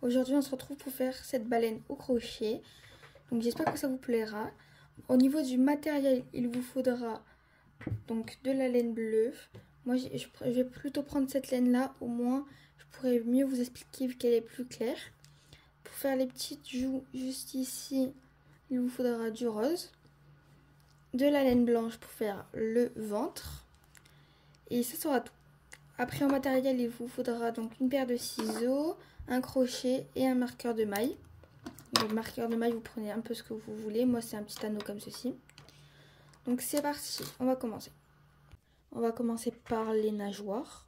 Aujourd'hui on se retrouve pour faire cette baleine au crochet. Donc j'espère que ça vous plaira. Au niveau du matériel, il vous faudra donc de la laine bleue. Moi je vais plutôt prendre cette laine là, au moins je pourrais mieux vous expliquer vu qu'elle est plus claire. Pour faire les petites joues juste ici, il vous faudra du rose, de la laine blanche pour faire le ventre, et ça sera tout. Après en matériel, il vous faudra donc une paire de ciseaux, un crochet et un marqueur de maille. Donc marqueur de maille, vous prenez un peu ce que vous voulez. Moi c'est un petit anneau comme ceci. Donc c'est parti, on va commencer. On va commencer par les nageoires.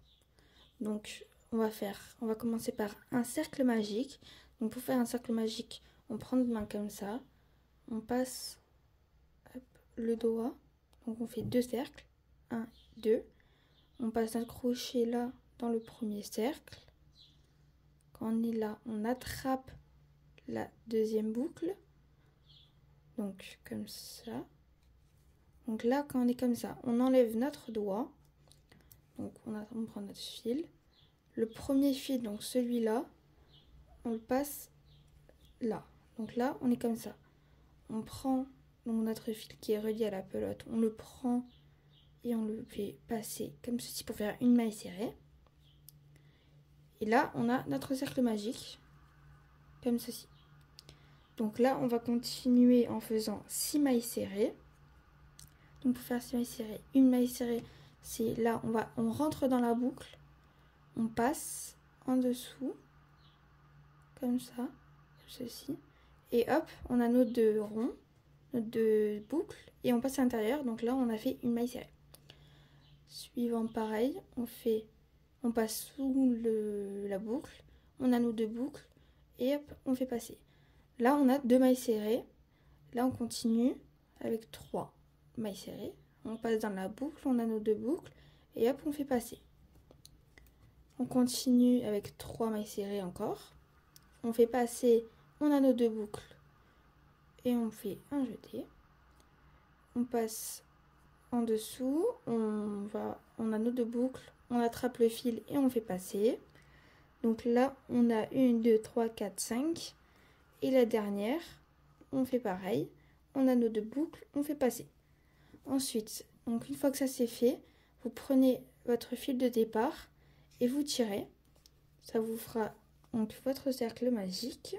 Donc on va commencer par un cercle magique. Donc pour faire un cercle magique, on prend une main comme ça. On passe le doigt. Donc on fait deux cercles. 1, 2. On passe notre crochet là dans le premier cercle. Quand on est là, on attrape la deuxième boucle. Donc comme ça. Donc là, quand on est comme ça, on enlève notre doigt. Donc on prend notre fil. Le premier fil, donc celui-là, on le passe là. Donc là, on est comme ça. On prend donc notre fil qui est relié à la pelote. On le prend et on le fait passer comme ceci pour faire une maille serrée. Et là, on a notre cercle magique, comme ceci. Donc là, on va continuer en faisant 6 mailles serrées. Donc pour faire 6 mailles serrées, une maille serrée, c'est là, on rentre dans la boucle, on passe en dessous, comme ça, comme ceci. Et hop, on a nos deux ronds, nos deux boucles, et on passe à l'intérieur. Donc là, on a fait une maille serrée. Suivant, pareil, on passe sous la boucle, on a nos deux boucles, et hop, on fait passer. Là, on a 2 mailles serrées. Là, on continue avec 3 mailles serrées. On passe dans la boucle, on a nos deux boucles, et hop, on fait passer. On continue avec 3 mailles serrées encore. On fait passer, on a nos deux boucles, et on fait un jeté. On passe en dessous, on a nos deux boucles, on attrape le fil et on fait passer. Donc là, on a 1, 2, 3, 4, 5. Et la dernière, on fait pareil. On a nos deux boucles, on fait passer. Ensuite, donc une fois que ça c'est fait, vous prenez votre fil de départ et vous tirez. Ça vous fera donc votre cercle magique.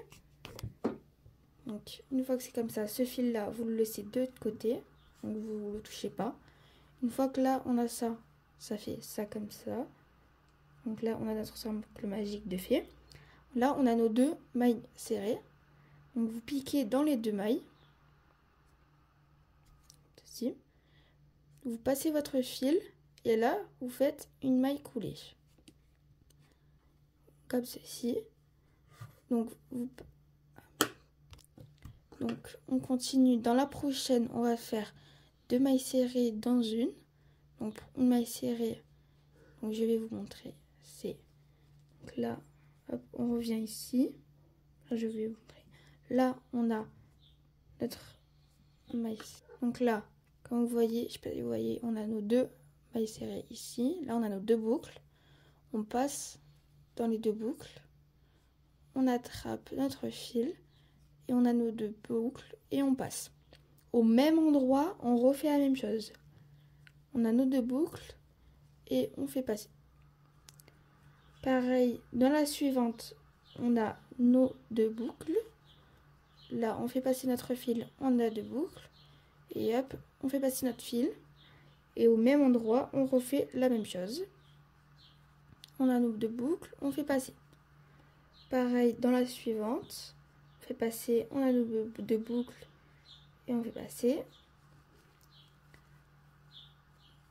Donc une fois que c'est comme ça, ce fil là, vous le laissez de l'autre côté. Donc vous ne le touchez pas. Une fois que là, on a ça, ça fait ça comme ça. Donc là, on a notre cercle magique de fait. Là, on a nos 2 mailles serrées. Donc vous piquez dans les 2 mailles. Ceci. Vous passez votre fil et là, vous faites une maille coulée. Comme ceci. Donc on continue. Dans la prochaine, on va faire 2 mailles serrées dans une. Donc une maille serrée. Donc je vais vous montrer. C'est donc là, hop, on revient ici. Je vais vous montrer. Là, on a notre maille. Donc là, comme vous voyez, je sais pas si vous voyez, on a nos 2 mailles serrées ici. Là, on a nos 2 boucles. On passe dans les 2 boucles. On attrape notre fil et on a nos 2 boucles et on passe. Au même endroit, on refait la même chose. On a nos 2 boucles et on fait passer. Pareil, dans la suivante, on a nos 2 boucles. Là, on fait passer notre fil, on a 2 boucles. Et hop, on fait passer notre fil. Et au même endroit, on refait la même chose. On a nos 2 boucles, on fait passer. Pareil, dans la suivante, on fait passer, on a nos 2 boucles et on fait passer.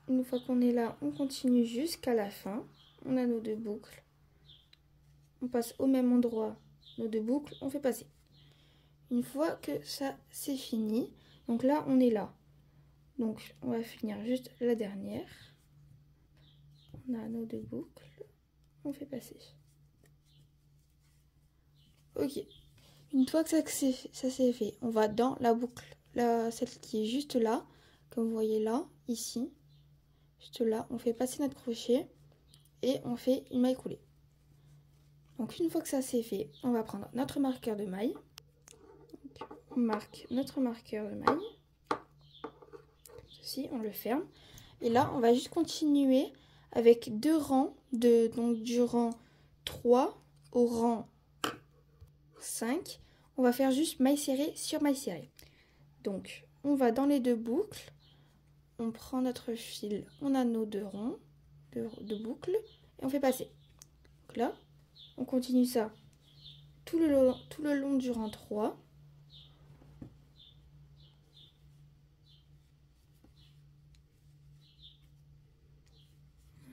Une fois qu'on est là, on continue jusqu'à la fin. On a nos 2 boucles. On passe au même endroit, nos 2 boucles, on fait passer. Une fois que ça c'est fini, donc là on est là. Donc on va finir juste la dernière. On a nos 2 boucles, on fait passer. Ok, une fois que ça c'est fait, on va dans la boucle, celle qui est juste là, comme vous voyez là, ici. Juste là, on fait passer notre crochet et on fait une maille coulée. Donc une fois que ça c'est fait, on va prendre notre marqueur de maille. Donc, on marque notre marqueur de maille. Ceci, on le ferme. Et là, on va juste continuer avec 2 rangs, donc du rang 3 au rang 5. On va faire juste maille serrée sur maille serrée. Donc, on va dans les 2 boucles. On prend notre fil, on a nos 2 ronds de boucles et on fait passer. Donc là, on continue ça tout le long du rang 3.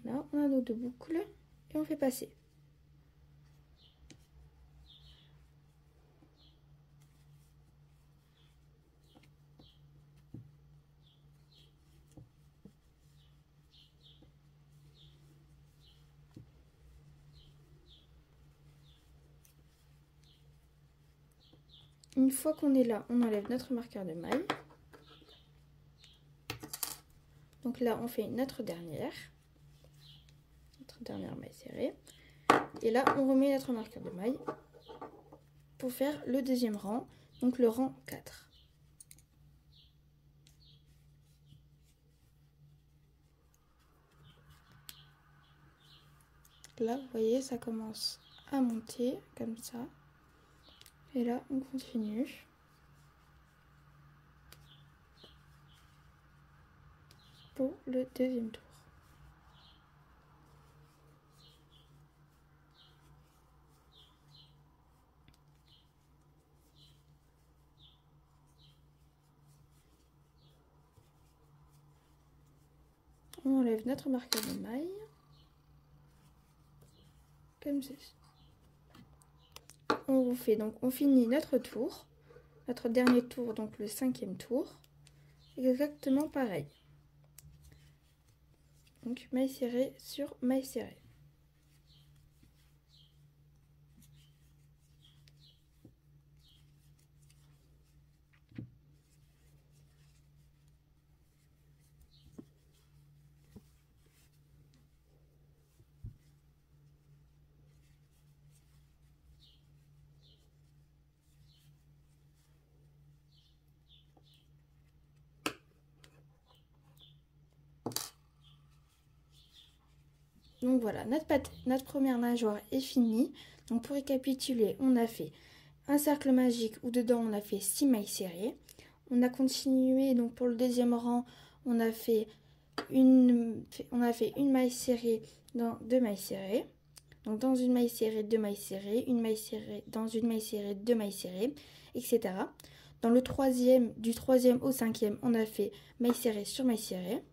Là, on a nos 2 boucles et on fait passer. Une fois qu'on est là, on enlève notre marqueur de maille. Donc là, on fait notre dernière maille serrée. Et là, on remet notre marqueur de maille pour faire le deuxième rang, donc le rang 4. Là, vous voyez, ça commence à monter comme ça. Et là, on continue. Pour le deuxième tour. On enlève notre marqueur de maille. Comme ceci. On refait, donc on finit notre tour. Notre dernier tour, donc le 5e tour. Exactement pareil. Donc maille serrée sur maille serrée. Donc voilà, notre première nageoire est finie. Donc pour récapituler, on a fait un cercle magique où dedans on a fait 6 mailles serrées. On a continué, donc pour le deuxième rang, on a fait une maille serrée dans 2 mailles serrées. Donc dans une maille serrée, 2 mailles serrées, une maille serrée, dans une maille serrée, 2 mailles serrées, etc. Dans le troisième, du 3e au 5e, on a fait maille serrée sur maille serrée.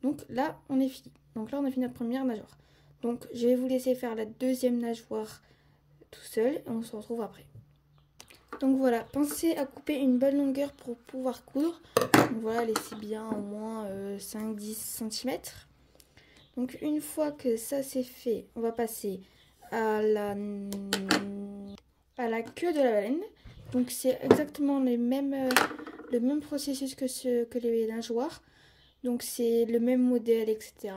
Donc là, on est fini. Donc là, on a fait notre première nageoire. Donc je vais vous laisser faire la deuxième nageoire tout seul et on se retrouve après. Donc voilà, pensez à couper une bonne longueur pour pouvoir coudre. Donc voilà, laissez bien au moins 5-10 cm. Donc une fois que ça c'est fait, on va passer à la queue de la baleine. Donc c'est exactement le même processus que les nageoires. Donc c'est le même modèle, etc.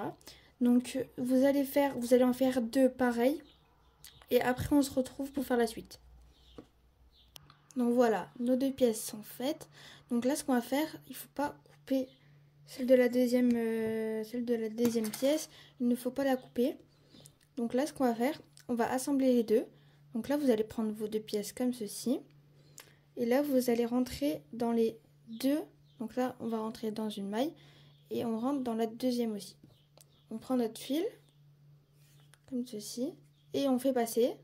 Donc vous allez en faire 2 pareils. Et après on se retrouve pour faire la suite. Donc voilà, nos 2 pièces sont faites. Donc là ce qu'on va faire, il ne faut pas couper celle de la deuxième pièce. Il ne faut pas la couper. Donc là ce qu'on va faire, on va assembler les deux. Donc là vous allez prendre vos 2 pièces comme ceci. Et là vous allez rentrer dans les 2. Donc là on va rentrer dans une maille. Et on rentre dans la deuxième aussi. On prend notre fil, comme ceci, et on fait passer,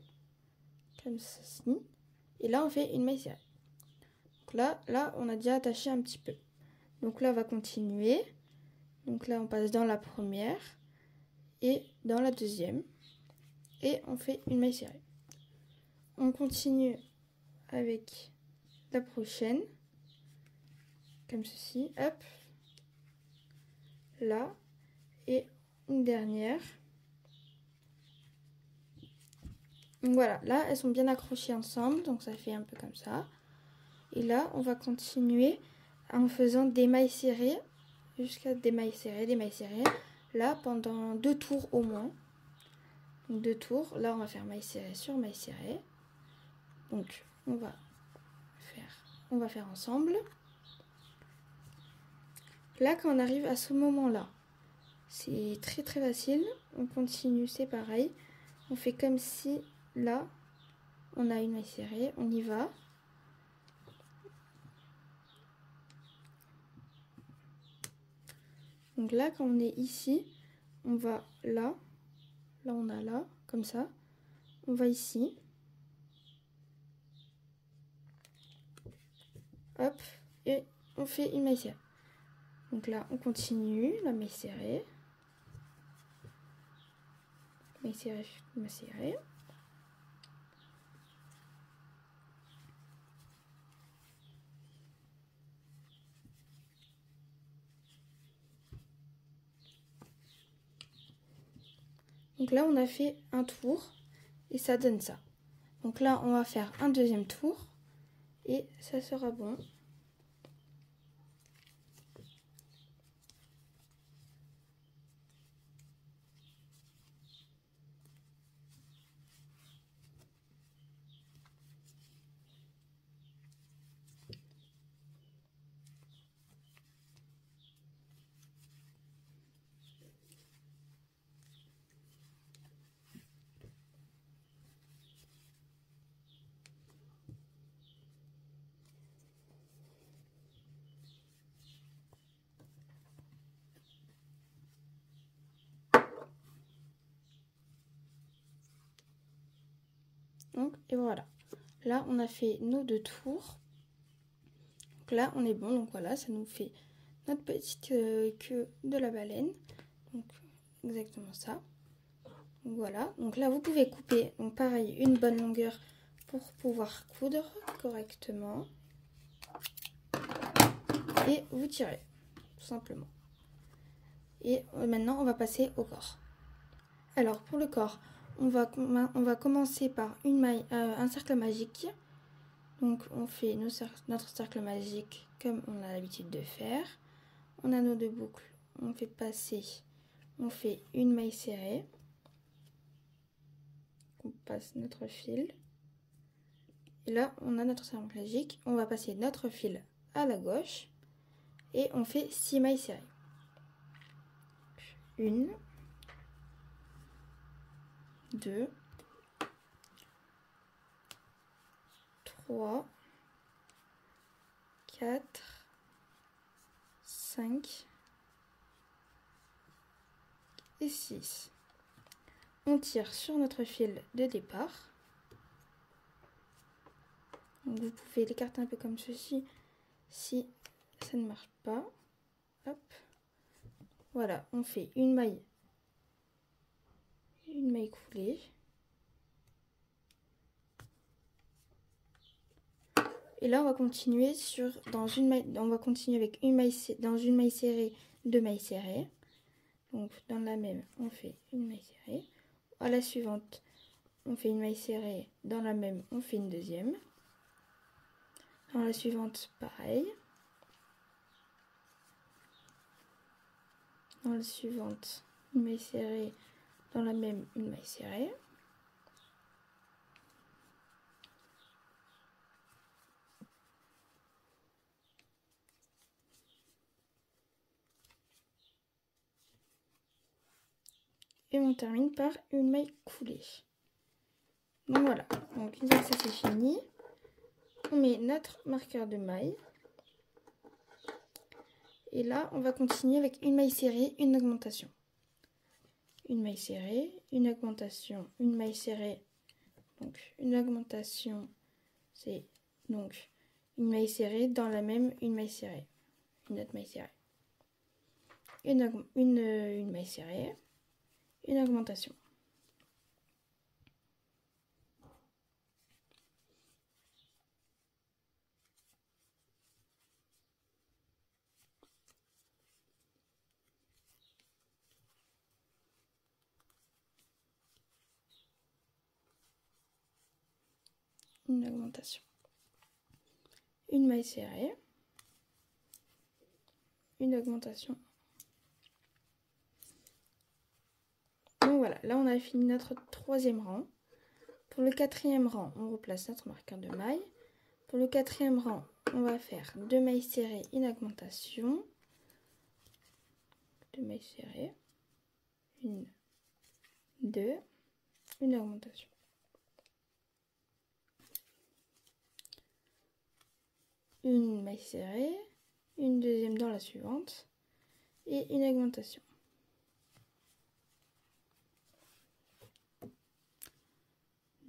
comme ceci. Et là, on fait une maille serrée. Donc là, on a déjà attaché un petit peu. Donc là, on va continuer. Donc là, on passe dans la première et dans la deuxième. Et on fait une maille serrée. On continue avec la prochaine, comme ceci, hop. Là, et une dernière. Donc voilà, là elles sont bien accrochées ensemble, donc ça fait un peu comme ça. Et là on va continuer en faisant des mailles serrées, jusqu'à des mailles serrées, là pendant 2 tours au moins. 2 tours. Là, on va faire maille serrée sur maille serrée. Donc, on va faire ensemble. Là, quand on arrive à ce moment-là, c'est très très facile. On continue, c'est pareil. On fait comme si, là, on a une maille serrée. On y va. Donc là, quand on est ici, on va là. Là, on a là, comme ça. On va ici. Hop. Et on fait une maille serrée. Donc là, on continue la maille serrée. Maille serrée, maille serrée. Donc là, on a fait un tour et ça donne ça. Donc là, on va faire un deuxième tour et ça sera bon. Donc, et voilà. Là, on a fait nos 2 tours. Donc là, on est bon. Donc voilà, ça nous fait notre petite queue de la baleine. Donc, exactement ça. Donc voilà. Donc là, vous pouvez couper. Donc pareil, une bonne longueur pour pouvoir coudre correctement. Et vous tirez, tout simplement. Et maintenant, on va passer au corps. Alors, pour le corps, on va commencer par un cercle magique. Donc, on fait notre cercle magique comme on a l'habitude de faire. On a nos 2 boucles. On fait passer, on fait une maille serrée. On passe notre fil. Et là, on a notre cercle magique. On va passer notre fil à la gauche. Et on fait 6 mailles serrées. 1, 2, 3, 4, 5 et 6. On tire sur notre fil de départ. Donc vous pouvez l'écarter un peu comme ceci si ça ne marche pas. Hop. Voilà, on fait une maille coulée. Et là, on va continuer avec une maille serrée, 2 mailles serrées. Donc dans la même, on fait une maille serrée. À la suivante, on fait une maille serrée. Dans la même, on fait une deuxième. Dans la suivante, pareil. Dans la suivante, une maille serrée. Dans la même, une maille serrée. Et on termine par une maille coulée. Donc voilà, donc une fois que ça c'est fini, on met notre marqueur de maille. Et là, on va continuer avec une maille serrée, une augmentation. Une maille serrée, une augmentation, une maille serrée. Donc une augmentation, c'est donc une maille serrée, dans la même, une maille serrée. Une autre maille serrée. Une maille serrée, une augmentation. Une augmentation. Une maille serrée, une augmentation. Donc Donc voilà, là on a fini notre troisième rang. Pour le quatrième rang, on replace notre marqueur de maille. Pour le quatrième rang, on va faire 2 mailles serrées, une augmentation. 2 mailles serrées, 1, 2, une augmentation. Une maille serrée, une deuxième dans la suivante et une augmentation.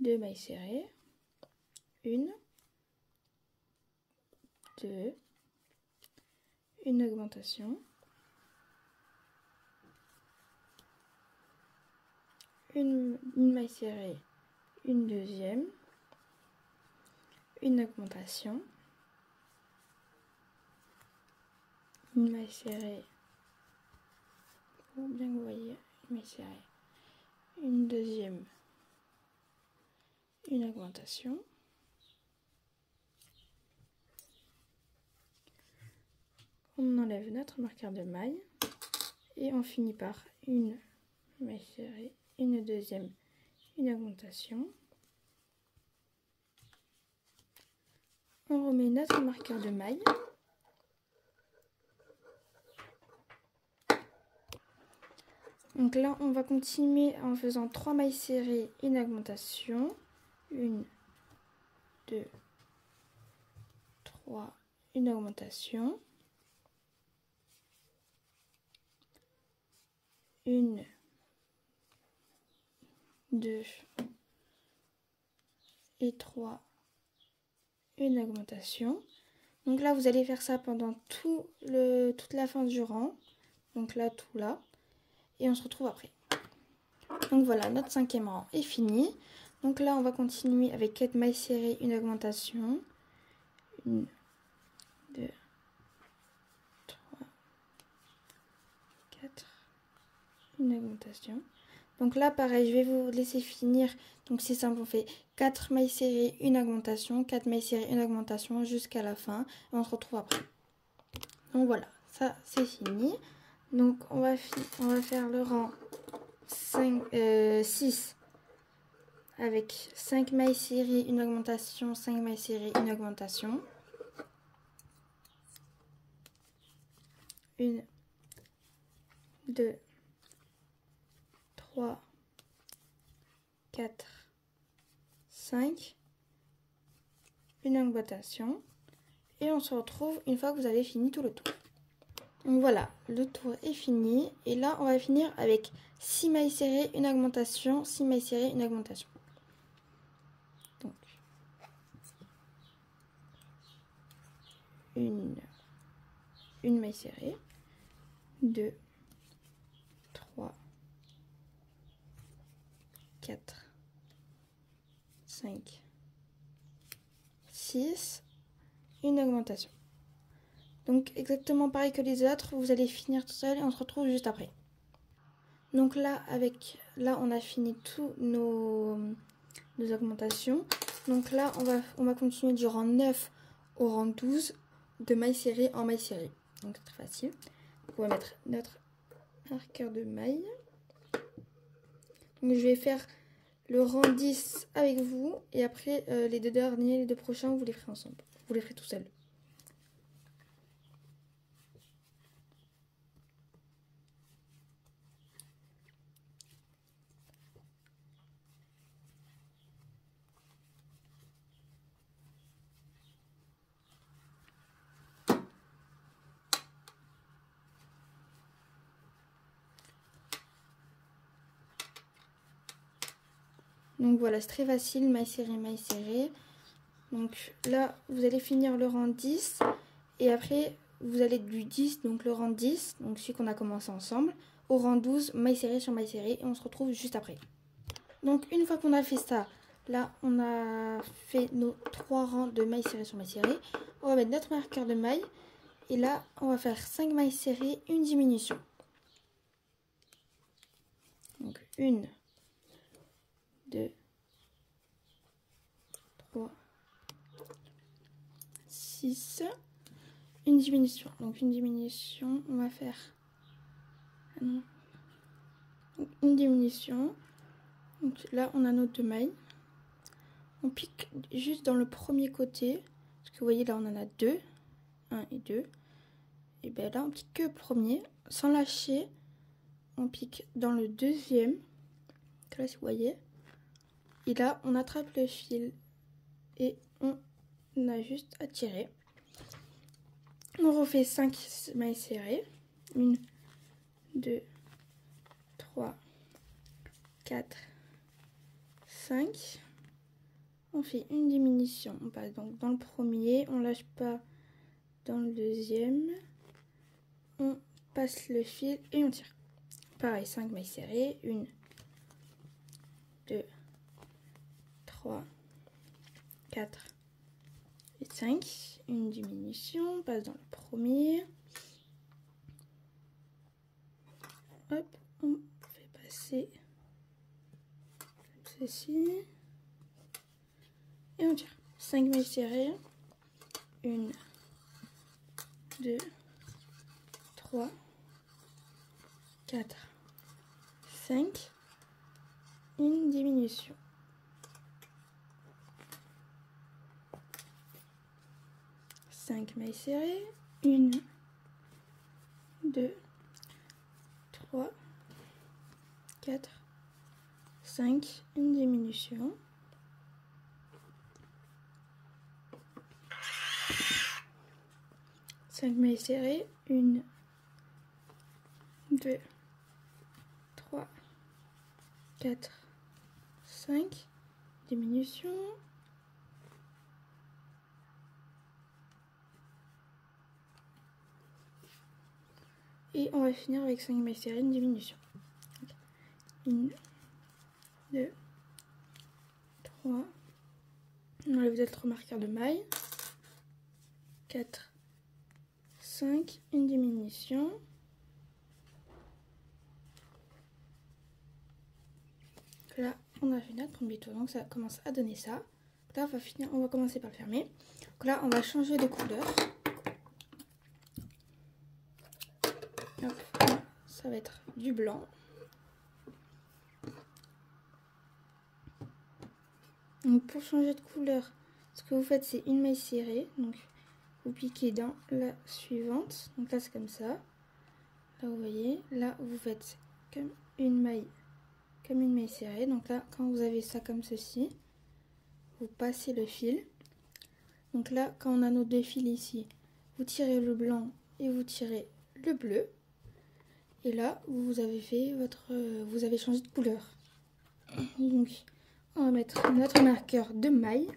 Deux mailles serrées, une, deux, une augmentation, une maille serrée, une deuxième, une augmentation, une maille serrée, pour bien que vous voyez, une maille serrée, une deuxième, une augmentation, on enlève notre marqueur de maille et on finit par une maille serrée, une deuxième, une augmentation. On remet notre marqueur de maille. Donc là, on va continuer en faisant 3 mailles serrées, une augmentation. 1, 2, 3, une augmentation. 1, 2 et 3, une augmentation. Donc là, vous allez faire ça pendant toute la fin du rang. Donc là, tout là. Et on se retrouve après. Donc voilà, notre cinquième rang est fini. Donc là, on va continuer avec 4 mailles serrées, une augmentation. 1, 2, 3, 4, une augmentation. Donc là, pareil, je vais vous laisser finir. Donc c'est simple, on fait 4 mailles serrées, une augmentation, 4 mailles serrées, une augmentation jusqu'à la fin. Et on se retrouve après. Donc voilà, ça c'est fini. Donc on va faire le rang 6 avec 5 mailles serrées, une augmentation, 5 mailles serrées, une augmentation. 1, 2, 3, 4, 5, une augmentation. Et on se retrouve une fois que vous avez fini tout le tour. Donc voilà, le tour est fini. Et là, on va finir avec 6 mailles serrées, une augmentation, 6 mailles serrées, une augmentation. Donc, une maille serrée, 2, 3, 4, 5, 6, une augmentation. Donc exactement pareil que les autres, vous allez finir tout seul et on se retrouve juste après. Donc là, on a fini tous nos augmentations. Donc là, on va continuer du rang 9 au rang 12 de mailles serrées en mailles serrées. Donc c'est très facile. On va mettre notre marqueur de maille. Donc je vais faire le rang 10 avec vous et après les deux derniers, les deux prochains, vous les ferez ensemble. Vous les ferez tout seul. Donc voilà, c'est très facile, maille serrée, maille serrée. Donc là, vous allez finir le rang 10 et après, vous allez du 10, donc le rang 10, donc celui qu'on a commencé ensemble, au rang 12, maille serrée sur maille serrée et on se retrouve juste après. Donc une fois qu'on a fait ça, là, on a fait nos 3 rangs de maille serrée sur maille serrée. On va mettre notre marqueur de maille et là, on va faire 5 mailles serrées, une diminution. Donc 1, 2, 3, 6, une diminution. Donc une diminution, on va faire Donc, une diminution. Donc là, on a nos 2 mailles. On pique juste dans le premier côté. Parce que vous voyez, là, on en a 2. 1 et 2. Et bien là, on pique que le premier. Sans lâcher, on pique dans le deuxième. Là, si vous voyez. Et là, on attrape le fil. Et on a juste à tirer. On refait 5 mailles serrées. 1, 2, 3, 4, 5. On fait une diminution. On passe donc dans le premier. On lâche pas dans le deuxième. On passe le fil et on tire. Pareil, 5 mailles serrées. 1, 2, 3, 4 et 5. Une diminution. On passe dans le premier. Hop, on fait passer comme ceci. Et on tire. 5 mailles serrées. 1, 2, 3, 4, 5. Une diminution. Cinq mailles serrées. 1, 2, 3, 4, 5. Une diminution. Cinq mailles serrées. 1, 2, 3, 4, 5. Diminution. Et on va finir avec 5 mailles serrées, une diminution. 1, 2, 3. On enlève notre marqueur de maille. 4, 5. Une diminution. Là, on a fait notre premier tour, donc ça commence à donner ça. Là, on va commencer par le fermer. Donc là, on va changer de couleur. Hop, là, ça va être du blanc. Donc pour changer de couleur, ce que vous faites, c'est une maille serrée. Donc vous piquez dans la suivante. Donc là, c'est comme ça. Là, vous voyez, là, vous faites comme une maille serrée. Donc là, quand vous avez ça comme ceci, vous passez le fil. Donc là, quand on a nos 2 fils ici, vous tirez le blanc et vous tirez le bleu. Et là, vous avez changé de couleur. Donc, on va mettre notre marqueur de maille.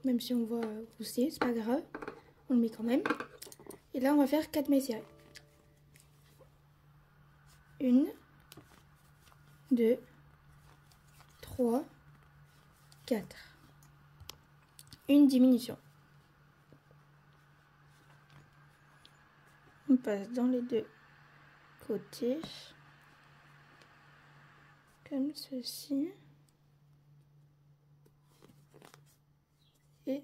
Même si on voit pousser, c'est pas grave. On le met quand même. Et là, on va faire 4 mailles serrées. 1, 2, 3, 4. Une diminution. On passe dans les 2 côtés. Comme ceci. Et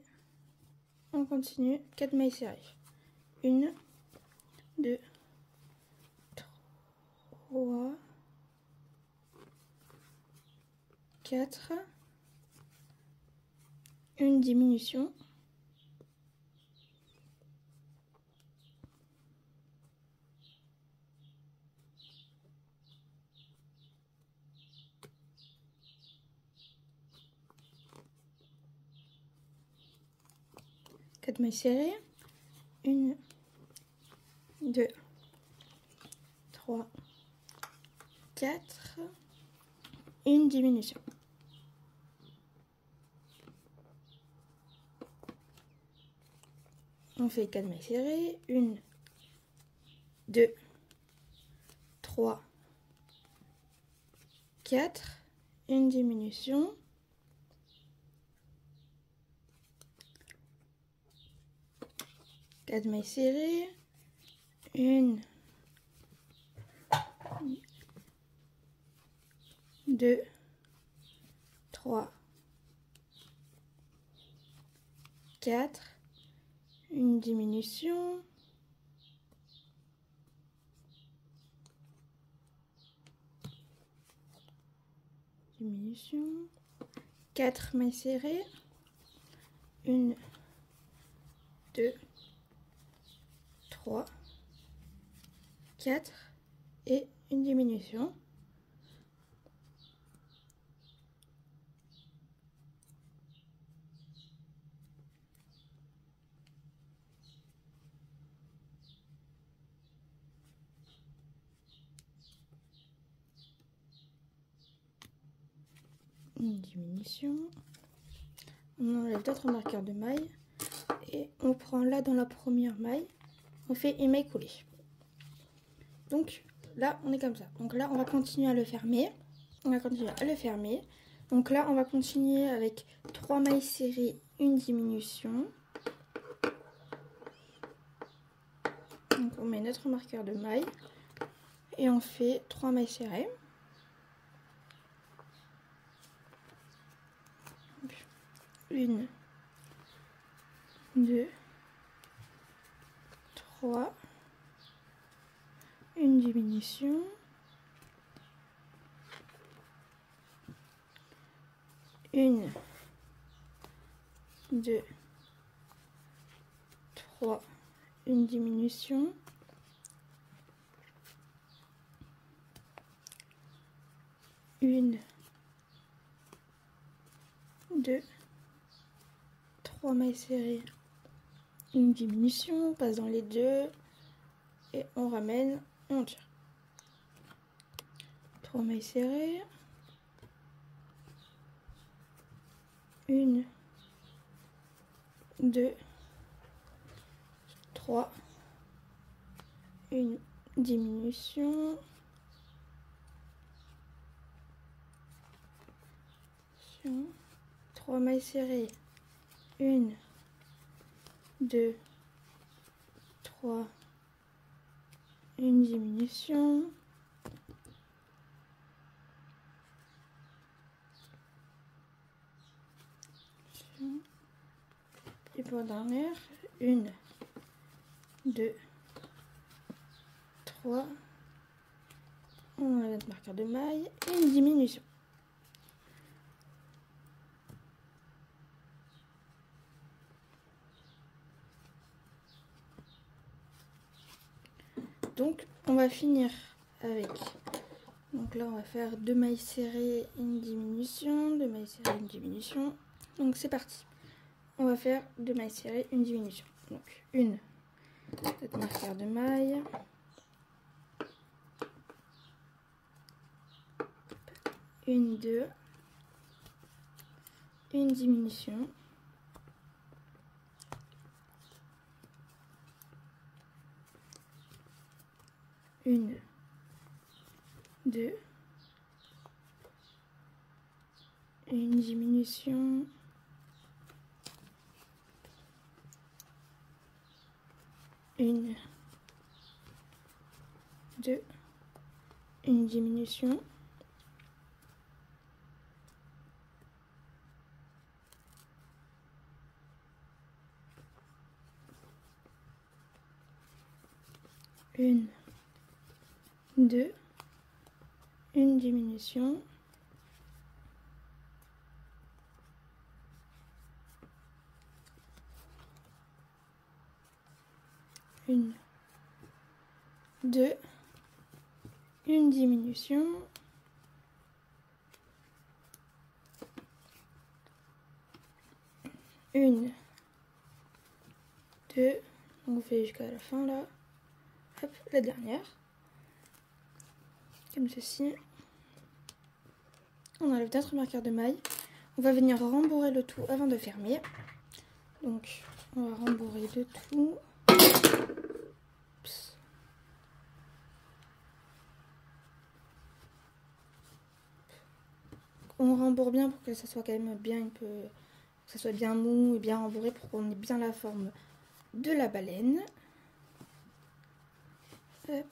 on continue 4 mailles serrées. 1, 2, 3, 4. Une diminution. Quatre mailles serrées. 1, 2, 3, 4. Une diminution. On fait 4 mailles serrées. 1, 2, 3, 4. Une diminution. Quatre mailles serrées. 1, 2, 3, 4. Une diminution. diminution, 4 mailles serrées, 1, 2, 3, 4 et une diminution. Une diminution. On enlève d'autres marqueurs de maille et on prend là dans la première maille, on fait une maille coulée. Donc là on est comme ça. Donc là on va continuer à le fermer. On va continuer à le fermer. Donc là on va continuer avec 3 mailles serrées, une diminution. Donc on met notre marqueur de maille et on fait 3 mailles serrées. 1, 2, 3, une diminution, 1, 2, 3, une diminution, 1, 2, 3 mailles serrées, une diminution, on passe dans les deux et on ramène et on tire. 3 mailles serrées, 1, 2, 3, une diminution, 3 mailles serrées, 1, 2, 3, une diminution, et pour la dernière, 1, 2, 3, on a notre marqueur de maille et une diminution. Donc on va finir avec, donc là on va faire 2 mailles serrées, une diminution, 2 mailles serrées, une diminution. Donc c'est parti. On va faire 2 mailles serrées, une diminution. Donc une, notre marqueur de maille. Une, 2, une diminution. Une, 2, une diminution, une, 2, une diminution, une, 2, une diminution, une, 2, une diminution, une, 2, on fait jusqu'à la fin là, hop, la dernière, comme ceci. On enlève notre marqueur de maille, on va venir rembourrer le tout avant de fermer. Donc on va rembourrer le tout. Oups. On rembourre bien pour que ça soit quand même bien un peu, que ça soit bien mou et bien rembourré pour qu'on ait bien la forme de la baleine. Hop.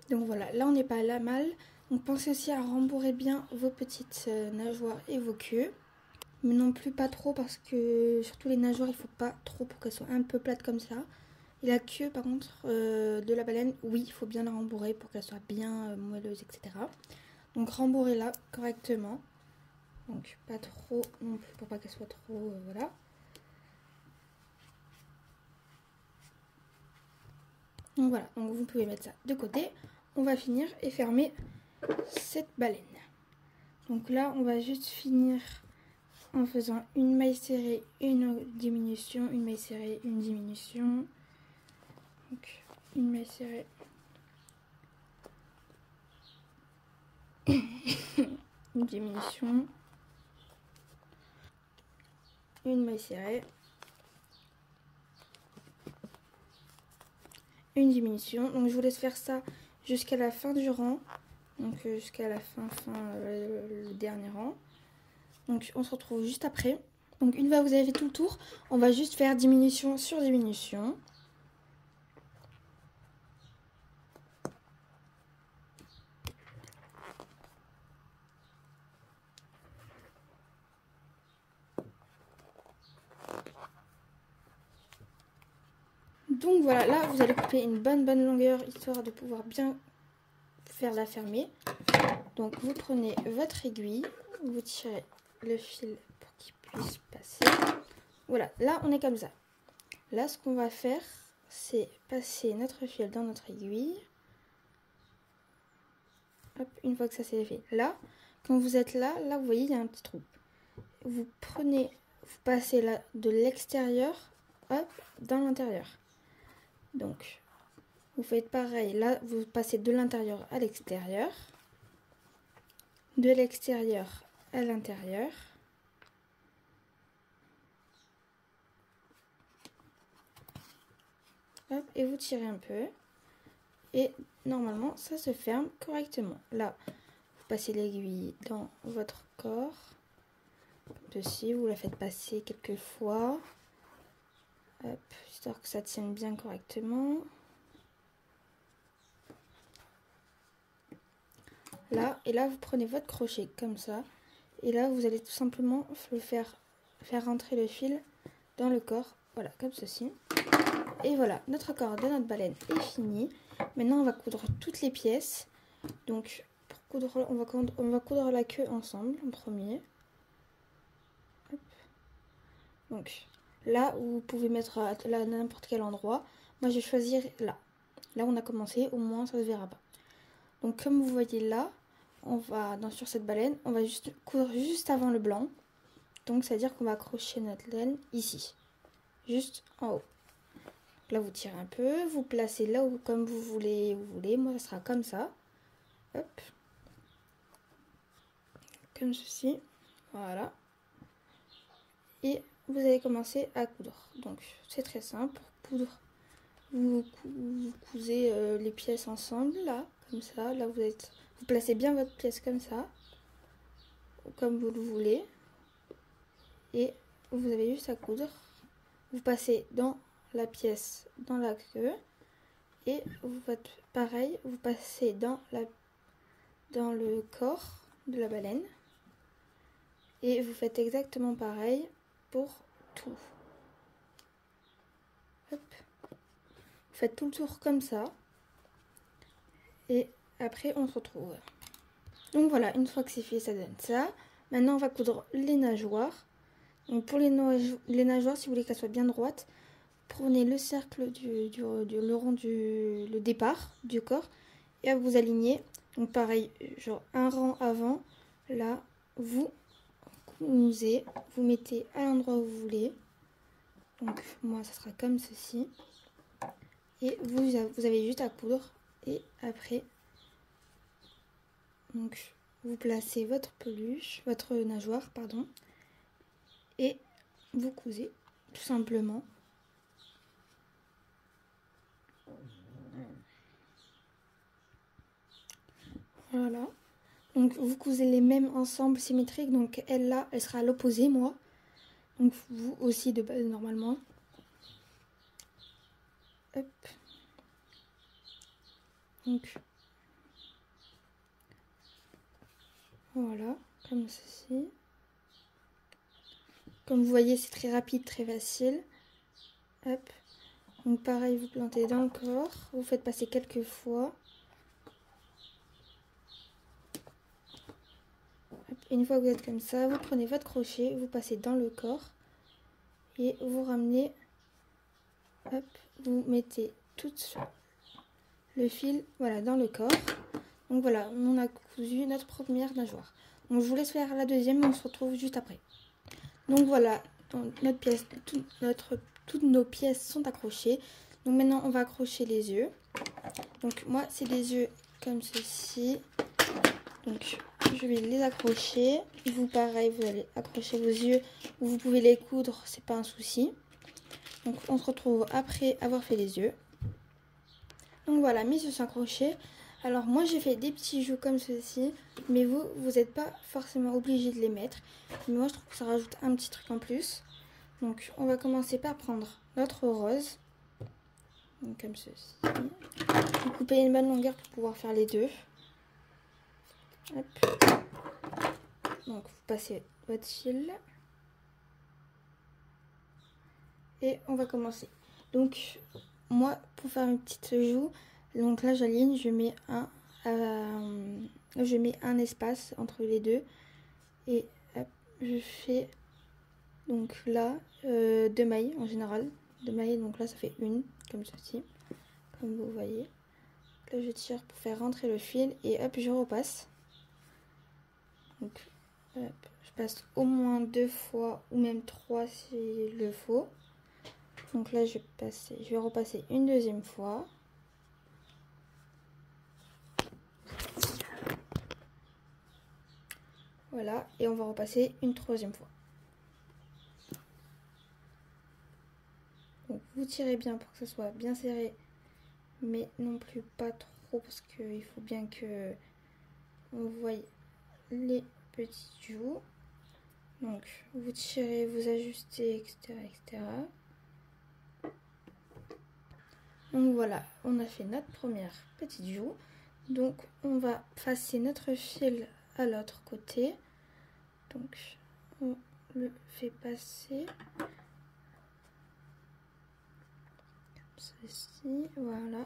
Donc voilà, là on n'est pas là mal. Donc pensez aussi à rembourrer bien vos petites nageoires et vos queues. Mais non plus pas trop parce que surtout les nageoires il faut pas trop pour qu'elles soient un peu plates comme ça. Et la queue, par contre, de la baleine, oui, il faut bien la rembourrer pour qu'elle soit bien moelleuse, etc. Donc rembourrez-la correctement. Donc pas trop non plus pour pas qu'elle soit trop... voilà. Donc voilà, donc vous pouvez mettre ça de côté. On va finir et fermer cette baleine. Donc là, on va juste finir en faisant une maille serrée, une diminution, une maille serrée, une diminution. Donc une maille serrée. Une diminution. Une maille serrée. Une diminution. Donc je vous laisse faire ça jusqu'à la fin du rang. Donc jusqu'à la fin, le dernier rang. Donc on se retrouve juste après. Donc une fois que vous avez fait tout le tour, on va juste faire diminution sur diminution. Donc voilà, là vous allez couper une bonne longueur histoire de pouvoir bien faire la fermer. Donc vous prenez votre aiguille, vous tirez le fil pour qu'il puisse passer. Voilà, là on est comme ça. Là ce qu'on va faire, c'est passer notre fil dans notre aiguille. Hop, une fois que ça c'est fait. Là, quand vous êtes là, vous voyez il y a un petit trou. Vous prenez, vous passez là de l'extérieur, hop, dans l'intérieur. Donc vous faites pareil, là vous passez de l'intérieur à l'extérieur, de l'extérieur à l'intérieur. Hop, et vous tirez un peu. Et normalement, ça se ferme correctement. Là, vous passez l'aiguille dans votre corps. Dessus, vous la faites passer quelques fois. Hop, histoire que ça tienne bien correctement. Là, et là, vous prenez votre crochet comme ça. Et là, vous allez tout simplement le faire rentrer le fil dans le corps. Voilà, comme ceci. Et voilà, notre corps de notre baleine est fini. Maintenant, on va coudre toutes les pièces. Donc, pour coudre, on va coudre la queue ensemble en premier. Hop. Donc, là, vous pouvez mettre là n'importe quel endroit. Moi, je vais choisir là. Là, on a commencé, au moins, ça ne se verra pas. Donc, comme vous voyez là, on va, sur cette baleine, on va juste coudre juste avant le blanc. Donc, ça veut dire qu'on va accrocher notre laine ici. Juste en haut. Là, vous tirez un peu, vous placez là où comme vous voulez. Moi, ça sera comme ça. Hop. Comme ceci. Voilà. Et vous allez commencer à coudre. Donc, c'est très simple. Pour coudre, vous cousez les pièces ensemble, là, comme ça. Là, vous placez bien votre pièce comme ça. Comme vous le voulez. Et vous avez juste à coudre. Vous passez dans la pièce, dans la queue. Et vous faites pareil, vous passez dans le corps de la baleine. Et vous faites exactement pareil pour tout. Hop. Vous faites tout le tour comme ça. Et après, on se retrouve. Donc voilà, une fois que c'est fait, ça donne ça. Maintenant, on va coudre les nageoires. Donc pour les nageoires, si vous voulez qu'elles soient bien droites, prenez le cercle le rond le départ du corps et vous alignez. Donc pareil, genre un rang avant, là, vous cousez, vous mettez à l'endroit où vous voulez. Donc moi, ça sera comme ceci. Et vous avez juste à coudre. Et après, donc vous placez votre peluche, votre nageoire, pardon. Et vous cousez, tout simplement. Voilà. Donc vous cousez les mêmes ensembles symétriques. Donc elle là, elle sera à l'opposé, moi. Donc vous aussi de base normalement. Hop. Donc voilà, comme ceci. Comme vous voyez, c'est très rapide, très facile. Hop. Donc pareil, vous plantez dans le corps, vous faites passer quelques fois. Une fois que vous êtes comme ça, vous prenez votre crochet, vous passez dans le corps et vous ramenez, hop, vous mettez tout le fil, voilà, dans le corps. Donc voilà, on a cousu notre première nageoire. Donc je vous laisse faire la deuxième, on se retrouve juste après. Donc voilà, notre pièce, toutes nos pièces sont accrochées. Donc maintenant on va accrocher les yeux. Donc moi c'est des yeux comme ceci. Donc je vais les accrocher. Vous pareil, vous allez accrocher vos yeux. Vous pouvez les coudre, c'est pas un souci. Donc on se retrouve après avoir fait les yeux. Donc voilà, mes yeux sont accrochés. Alors moi j'ai fait des petits joues comme ceci, mais vous n'êtes pas forcément obligé de les mettre. Mais moi je trouve que ça rajoute un petit truc en plus. Donc on va commencer par prendre notre rose. Donc comme ceci. Vous coupez une bonne longueur pour pouvoir faire les deux. Hop. Donc vous passez votre fil. Et on va commencer. Donc moi pour faire une petite joue, donc là j'aligne, je mets un espace entre les deux. Et hop, je fais donc là 2 mailles en général. 2 mailles, donc là ça fait une, comme ceci. Comme vous voyez. Là je tire pour faire rentrer le fil et hop je repasse. Donc hop, je passe au moins 2 fois ou même 3 s'il le faut. Donc là je vais repasser une deuxième fois. Voilà, et on va repasser une troisième fois. Donc vous tirez bien pour que ce soit bien serré, mais non plus pas trop parce qu'il faut bien que on voie les petites joues. Donc vous tirez, vous ajustez, etc., etc. Donc voilà, on a fait notre première petite joue. Donc on va passer notre fil à l'autre côté. Donc on le fait passer comme ceci, voilà.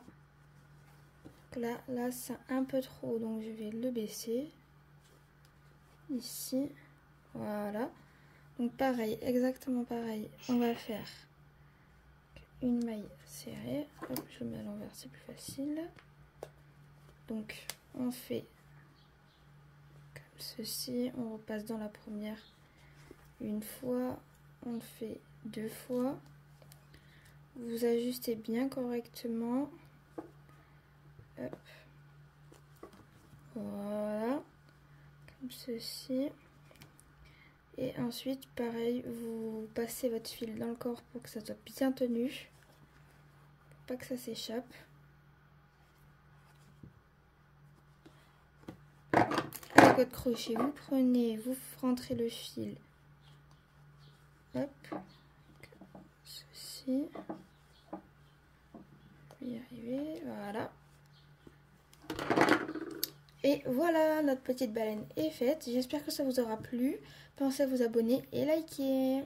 Là c'est un peu trop, donc je vais le baisser ici, voilà. Donc pareil, exactement pareil, on va faire une maille serrée. Hop, je le mets à l'envers, c'est plus facile. Donc on fait comme ceci, on repasse dans la première une fois, on le fait 2 fois. Vous ajustez bien correctement. Hop. Voilà, comme ceci. Et ensuite, pareil, vous passez votre fil dans le corps pour que ça soit bien tenu, pour pas que ça s'échappe. Avec votre crochet, vous prenez, vous rentrez le fil. Hop, comme ceci. Je vais y arriver, voilà. Et voilà, notre petite baleine est faite. J'espère que ça vous aura plu. Pensez à vous abonner et liker.